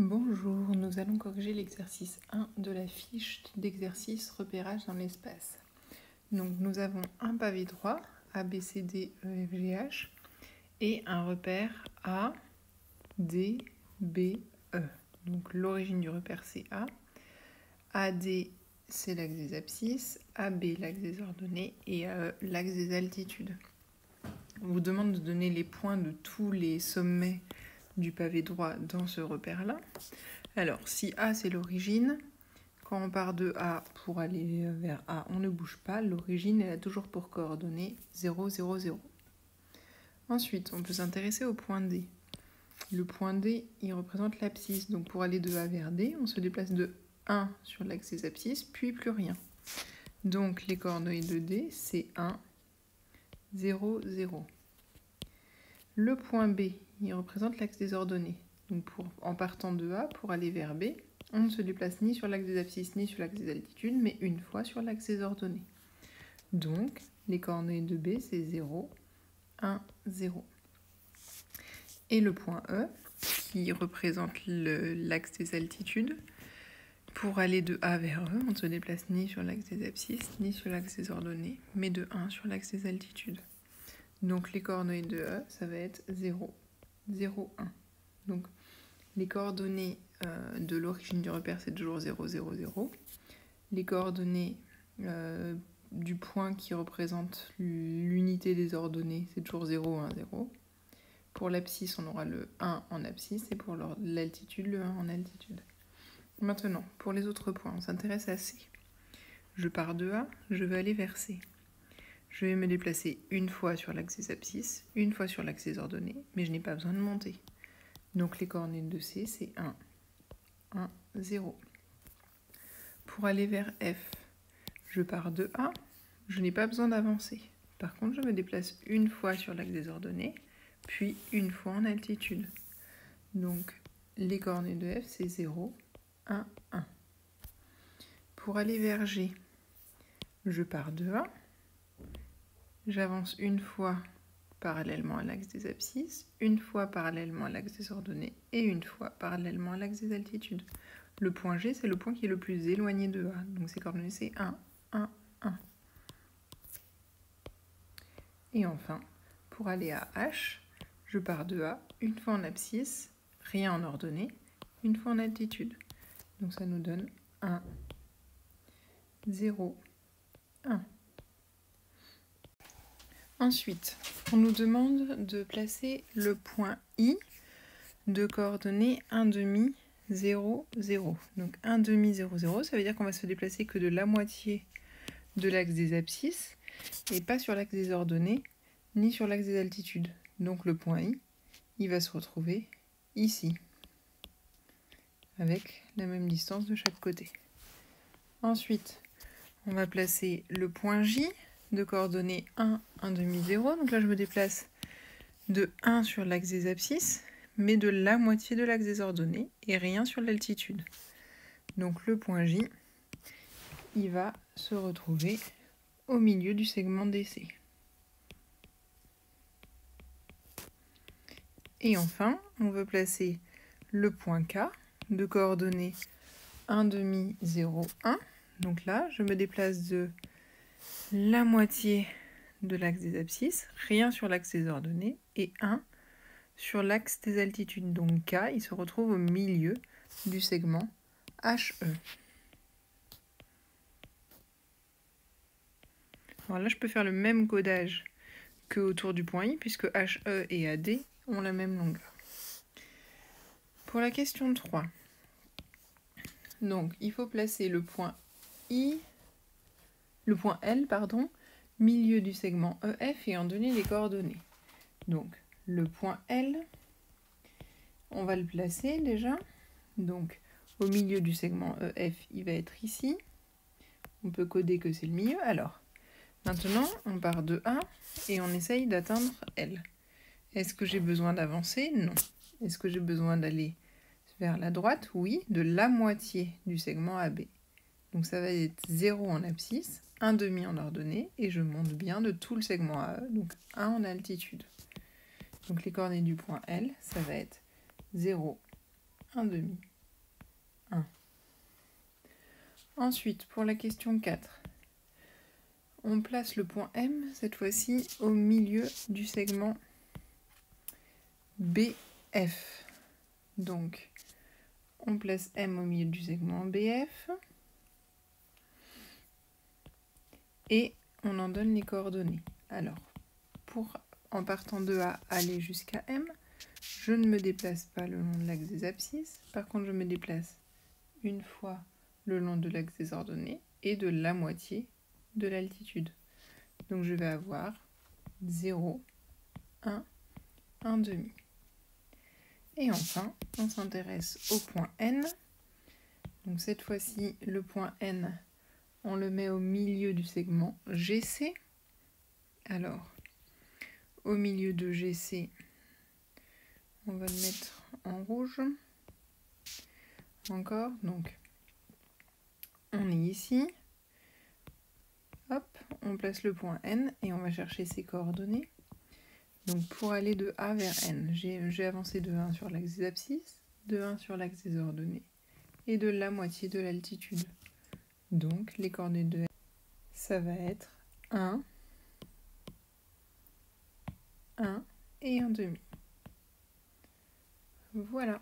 Bonjour, nous allons corriger l'exercice 1 de la fiche d'exercice repérage dans l'espace. Donc nous avons un pavé droit, A, B, C, D, E, F, G, H, et un repère A, D, B, E. Donc l'origine du repère c'est A, AD c'est l'axe des abscisses, AB l'axe des ordonnées et AE l'axe des altitudes. On vous demande de donner les points de tous les sommets du pavé droit dans ce repère-là. Alors, si A c'est l'origine, quand on part de A pour aller vers A, on ne bouge pas. L'origine, elle a toujours pour coordonnées 0, 0, 0. Ensuite, on peut s'intéresser au point D. Le point D, il représente l'abscisse. Donc, pour aller de A vers D, on se déplace de 1 sur l'axe des abscisses, puis plus rien. Donc, les coordonnées de D, c'est 1, 0, 0. Le point B, il représente l'axe des ordonnées. Donc en partant de A, pour aller vers B, on ne se déplace ni sur l'axe des abscisses ni sur l'axe des altitudes, mais une fois sur l'axe des ordonnées. Donc, les coordonnées de B, c'est 0, 1, 0. Et le point E, qui représente l'axe des altitudes, pour aller de A vers E, on ne se déplace ni sur l'axe des abscisses ni sur l'axe des ordonnées, mais de 1 sur l'axe des altitudes. Donc les coordonnées de E, ça va être 0, 0, 1. Donc les coordonnées de l'origine du repère, c'est toujours 0, 0, 0. Les coordonnées du point qui représente l'unité des ordonnées, c'est toujours 0, 1, 0. Pour l'abscisse, on aura le 1 en abscisse et pour l'altitude, le 1 en altitude. Maintenant, pour les autres points, on s'intéresse à C. Je pars de A, je vais aller vers C. Je vais me déplacer une fois sur l'axe des abscisses, une fois sur l'axe des ordonnées, mais je n'ai pas besoin de monter. Donc les coordonnées de C, c'est 1, 1, 0. Pour aller vers F, je pars de A, je n'ai pas besoin d'avancer. Par contre, je me déplace une fois sur l'axe des ordonnées, puis une fois en altitude. Donc les coordonnées de F, c'est 0, 1, 1. Pour aller vers G, je pars de A, j'avance une fois parallèlement à l'axe des abscisses, une fois parallèlement à l'axe des ordonnées et une fois parallèlement à l'axe des altitudes. Le point G, c'est le point qui est le plus éloigné de A. Donc ses coordonnées, c'est 1, 1, 1. Et enfin, pour aller à H, je pars de A, une fois en abscisse, rien en ordonnée, une fois en altitude. Donc ça nous donne 1, 0, 1. Ensuite, on nous demande de placer le point I de coordonnées 1,5, 0, 0. Donc 1,5, 0, 0, ça veut dire qu'on va se déplacer que de la moitié de l'axe des abscisses et pas sur l'axe des ordonnées ni sur l'axe des altitudes. Donc le point I, il va se retrouver ici, avec la même distance de chaque côté. Ensuite, on va placer le point J de coordonnées 1, 1,5, 0. Donc là, je me déplace de 1 sur l'axe des abscisses, mais de la moitié de l'axe des ordonnées et rien sur l'altitude. Donc le point J, il va se retrouver au milieu du segment DC. Et enfin, on veut placer le point K de coordonnées 1,5, 0, 1. Donc là, je me déplace de la moitié de l'axe des abscisses, rien sur l'axe des ordonnées, et 1 sur l'axe des altitudes. Donc K, il se retrouve au milieu du segment HE. Alors là, je peux faire le même codage que autour du point I, puisque HE et AD ont la même longueur. Pour la question 3, donc il faut placer le point L, milieu du segment EF et en donner les coordonnées. Donc le point L, on va le placer déjà. Donc au milieu du segment EF, il va être ici. On peut coder que c'est le milieu. Alors, maintenant, on part de A et on essaye d'atteindre L. Est-ce que j'ai besoin d'avancer? Non. Est-ce que j'ai besoin d'aller vers la droite? Oui, de la moitié du segment AB. Donc ça va être 0 en abscisse, 1,5 en ordonnée, et je monte bien de tout le segment AE, donc 1 en altitude. Donc les coordonnées du point L, ça va être 0, 1,5, 1. Ensuite, pour la question 4, on place le point M, cette fois-ci, au milieu du segment BF. Donc, on place M au milieu du segment BF et on en donne les coordonnées. Alors, en partant de A aller jusqu'à M, je ne me déplace pas le long de l'axe des abscisses. Par contre, je me déplace une fois le long de l'axe des ordonnées et de la moitié de l'altitude. Donc, je vais avoir 0, 1, 1 demi. Et enfin, on s'intéresse au point N. Donc cette fois-ci, le point N, on le met au milieu du segment GC. Alors, au milieu de GC, on va le mettre en rouge. Encore, donc, on est ici. Hop, on place le point N et on va chercher ses coordonnées. Donc pour aller de A vers N, j'ai avancé de 1 sur l'axe des abscisses, de 1 sur l'axe des ordonnées et de la moitié de l'altitude. Donc les coordonnées de N, ça va être 1, 1 et 1 demi. Voilà.